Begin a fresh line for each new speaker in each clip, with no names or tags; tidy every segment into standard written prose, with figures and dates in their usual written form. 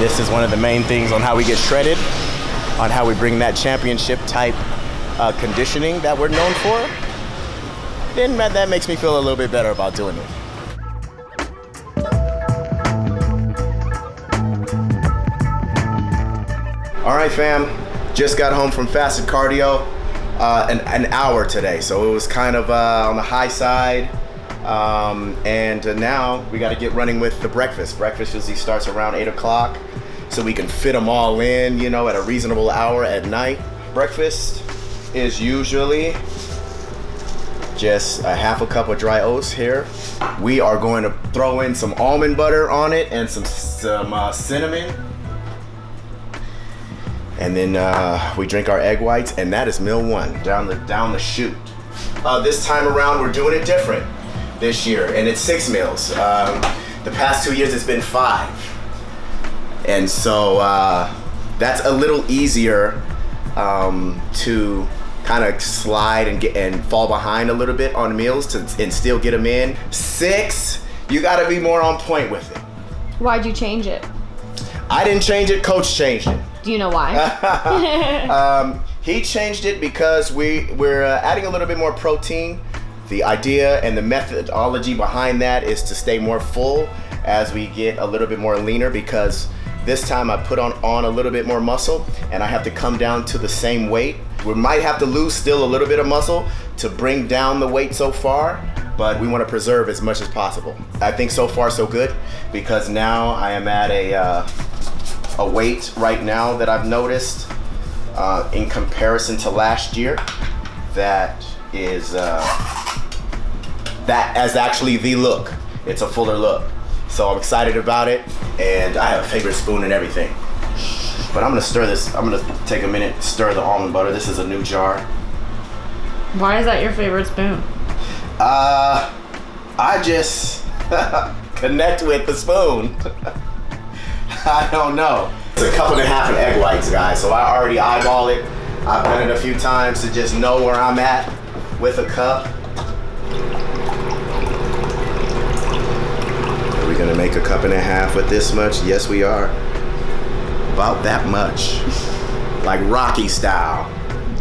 this is one of the main things on how we get shredded, on how we bring that championship type conditioning that we're known for, then that makes me feel a little bit better about doing it. All right, fam, just got home from fasted cardio, an hour today, so it was kind of on the high side, and now we got to get running with the breakfast. Breakfast usually starts around 8 o'clock, so we can fit them all in, you know, at a reasonable hour at night. Breakfast is usually just a half a cup of dry oats here. We are going to throw in some almond butter on it and some cinnamon. And then we drink our egg whites, and that is meal one, down the chute. This time around, we're doing it different this year, and it's 6 meals. The past 2 years, it's been 5. And so that's a little easier to kind of slide and fall behind a little bit on meals and still get them in. 6, you gotta be more on point with it.
Why'd you change it?
I didn't change it, Coach changed it.
Do you know why?
He changed it because we're adding a little bit more protein. The idea and the methodology behind that is to stay more full as we get a little bit more leaner, because this time I put on a little bit more muscle and I have to come down to the same weight. We might have to lose still a little bit of muscle to bring down the weight so far, but we want to preserve as much as possible. I think so far so good, because now I am at a weight right now that I've noticed in comparison to last year that is actually the look. It's a fuller look. So I'm excited about it, and I have a favorite spoon and everything. But I'm gonna stir this. I'm gonna take a minute, stir the almond butter. This is a new jar.
Why is that your favorite spoon?
I just connect with the spoon. I don't know. It's a cup and a half of egg whites, guys, so I already eyeball it. I've done it a few times to just know where I'm at with a cup. Are we gonna make a cup and a half with this much? Yes, we are. About that much. Like Rocky style.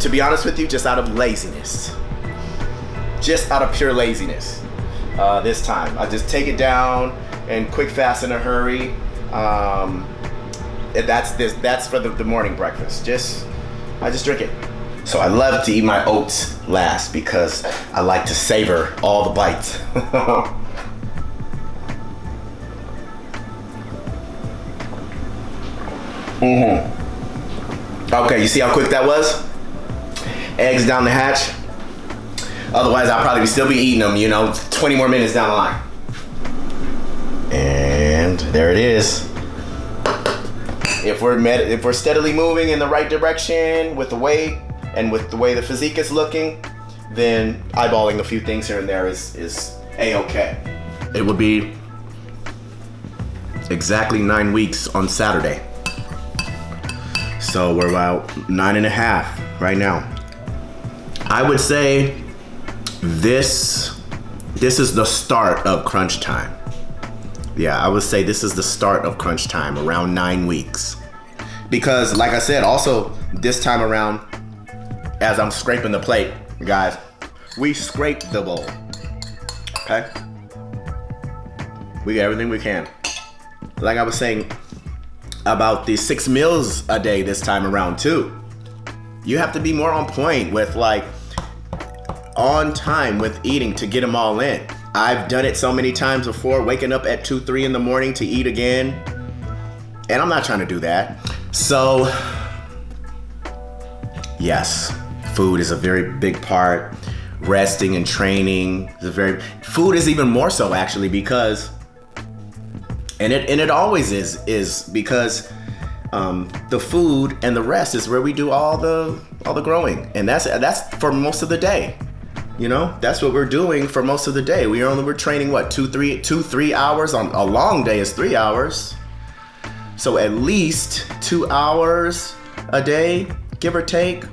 To be honest with you, just out of laziness. Just out of pure laziness. This time. I just take it down and quick fast in a hurry. That's for the morning breakfast. I just drink it. So I love to eat my oats last because I like to savor all the bites. Okay, you see how quick that was? Eggs down the hatch. Otherwise, I'll probably still be eating them, 20 more minutes down the line. And there it is. If we're steadily moving in the right direction with the weight and with the way the physique is looking, then eyeballing a few things here and there is A-okay. It would be exactly 9 weeks on Saturday. So we're about 9.5 right now. I would say this is the start of crunch time. Yeah, I would say this is the start of crunch time, around 9 weeks. Because like I said, also this time around, as I'm scraping the plate, guys, we scraped the bowl, okay? We get everything we can. Like I was saying about the 6 meals a day this time around too. You have to be more on point with on time with eating to get them all in. I've done it so many times before, waking up at 2, 3 in the morning to eat again. And I'm not trying to do that. So, yes, food is a very big part. Resting and training is food is even more so actually, because, and it always is because the food and the rest is where we do all the growing. And that's for most of the day. That's what we're doing for most of the day. We're training 2-3 hours. On a long day is 3 hours. So at least 2 hours a day, give or take.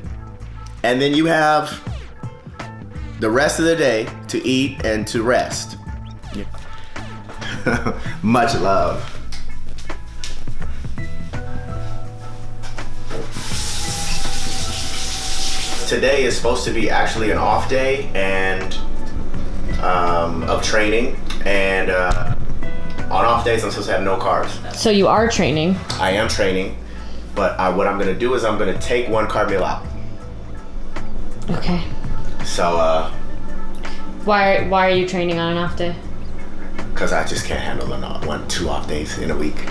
And then you have the rest of the day to eat and to rest. Yeah. Much love. today is supposed to be actually an off day and of training, and on off days I'm supposed to have no carbs.
So you are training.
I am training, but what I'm gonna do is I'm gonna take one carb meal out.
Okay.
So
Why are you training on an off day?
because I just can't handle 2 off days in a week.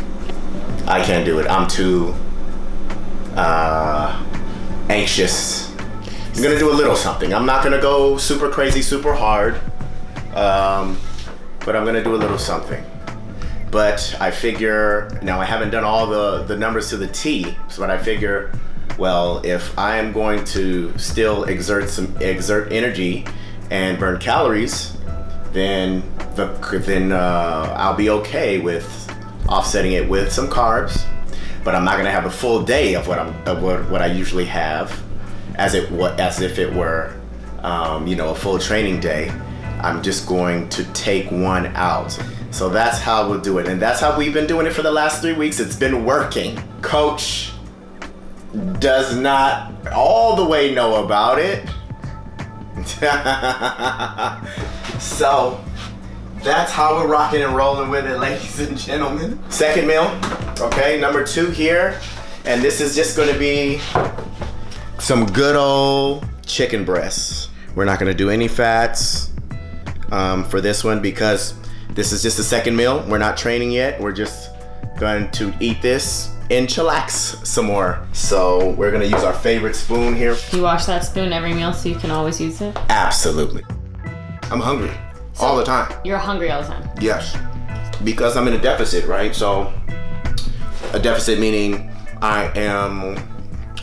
I can't do it. I'm too anxious. I'm gonna do a little something. I'm not gonna go super crazy, super hard, but I'm gonna do a little something. But I figure, now I haven't done all the numbers to the T, but I figure, well, if I am going to still exert energy and burn calories, then I'll be okay with offsetting it with some carbs. But I'm not gonna have a full day of what I usually have, as if it were, a full training day. I'm just going to take one out. So that's how we'll do it, and that's how we've been doing it for the last 3 weeks. It's been working. Coach does not all the way know about it. So that's how we're rocking and rolling with it, ladies and gentlemen. Second meal, okay, number 2 here. And this is just gonna be some good old chicken breasts. We're not gonna do any fats for this one because this is just the second meal. We're not training yet. We're just going to eat this and chillax some more. So we're gonna use our favorite spoon here.
You wash that spoon every meal so you can always use it?
Absolutely. I'm hungry all the time.
You're hungry all the time?
Yes, because I'm in a deficit, right? So a deficit meaning I am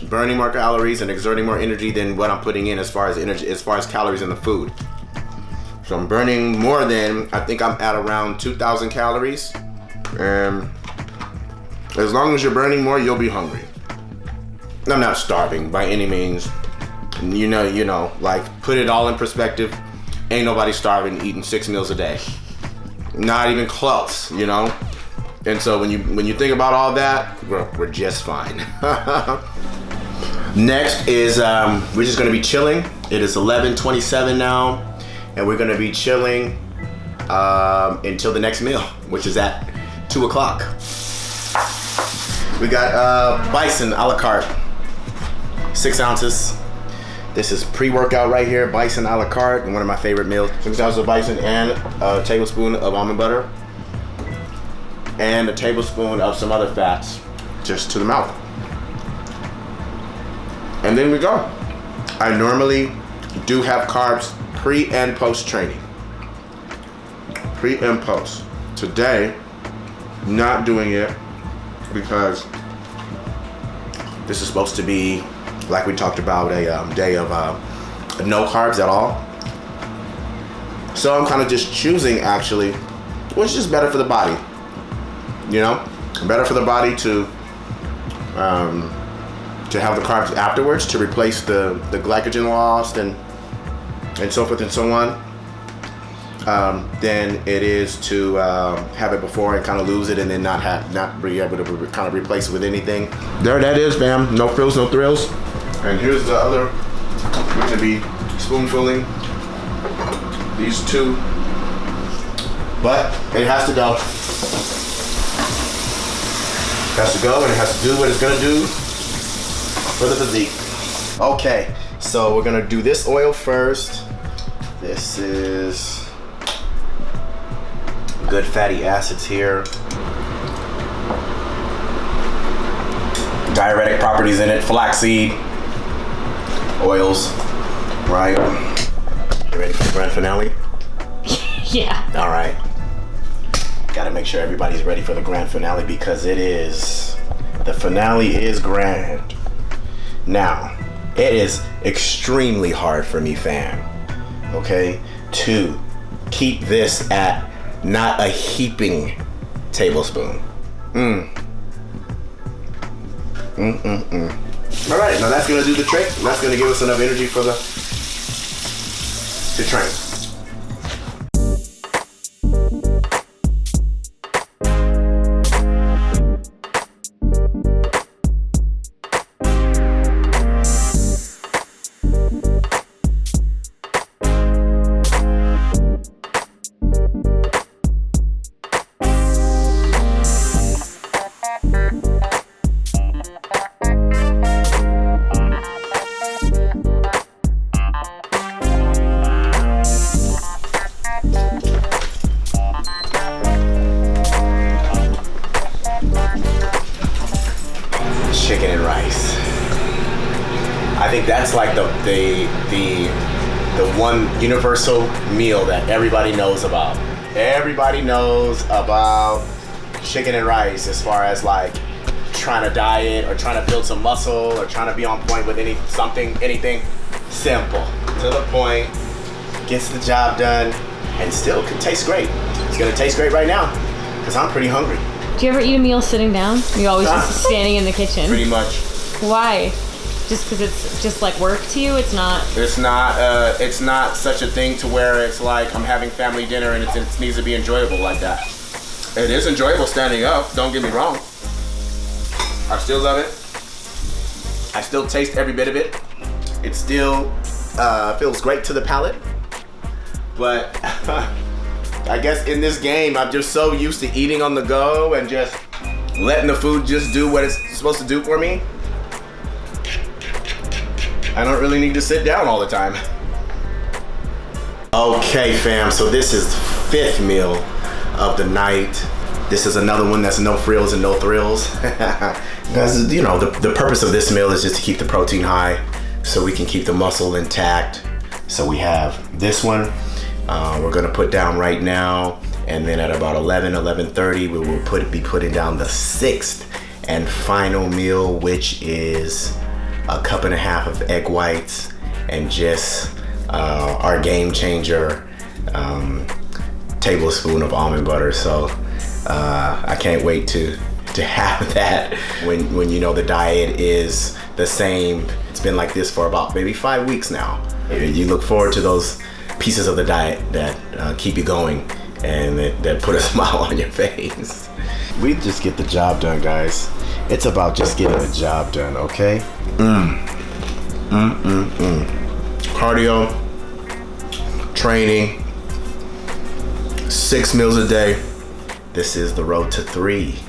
burning more calories and exerting more energy than what I'm putting in as far as calories in the food. So I'm burning more than, I think I'm at around 2,000 calories. And as long as you're burning more, you'll be hungry. I'm not starving by any means. You know, like, put it all in perspective. Ain't nobody starving eating 6 meals a day. Not even close, you know? And so when you think about all that, we're just fine. Next is, we're just gonna be chilling. It is 11:27 now, and we're gonna be chilling until the next meal, which is at 2 o'clock. We got bison a la carte, 6 ounces. This is pre-workout right here, bison a la carte, and one of my favorite meals. 6 ounces of bison and a tablespoon of almond butter, and a tablespoon of some other fats, just to the mouth. And then we go. I normally do have carbs pre and post training. Pre and post. Today, not doing it because this is supposed to be, like we talked about, a day of no carbs at all. So I'm kind of just choosing, actually, what's just better for the body. You know, better for the body to have the carbs afterwards to replace the glycogen lost and so forth and so on, than it is to have it before and kind of lose it and then not be able to kind of replace it with anything. There that is, fam. No frills, no thrills. And here's the other. We're gonna be spoonfulling these 2, but it has to go. It has to go, and it has to do what it's gonna do for the physique. Okay, so we're gonna do this oil first. This is good fatty acids here. Diuretic properties in it, flaxseed oils, right? You ready for the grand finale?
Yeah.
All right. Gotta make sure everybody's ready for the grand finale because the finale is grand. Now, it is extremely hard for me, fam, okay, to keep this at not a heaping tablespoon. All right, now that's gonna do the trick. That's gonna give us enough energy to train. think that's like the one universal meal that everybody knows about. Everybody knows about chicken and rice as far as like trying to diet or trying to build some muscle or trying to be on point with anything simple, to the point, gets the job done, and still can taste great. It's gonna taste great right now because I'm pretty hungry.
Do you ever eat a meal sitting down? You always just standing in the kitchen?
Pretty much.
Why? Just because it's just like work to you? It's not
such a thing to where it's like I'm having family dinner and it needs to be enjoyable like that. It is enjoyable standing up, don't get me wrong. I still love it. I still taste every bit of it. It still feels great to the palate. But I guess in this game, I'm just so used to eating on the go and just letting the food just do what it's supposed to do for me. I don't really need to sit down all the time. Okay, fam, so this is the 5th meal of the night. This is another one that's no frills and no thrills. Because, you know, the purpose of this meal is just to keep the protein high so we can keep the muscle intact. So we have this one we're gonna put down right now, and then at about 11:30 we will be putting down the 6th and final meal, which is a 1.5 cups of egg whites and just our game changer tablespoon of almond butter. So I can't wait to have that when you know the diet is the same. It's been like this for about maybe 5 weeks now. You look forward to those pieces of the diet that keep you going and that put a smile on your face. We just get the job done, guys. It's about just getting the job done, okay? Cardio, training, 6 meals a day. This is the road to 3.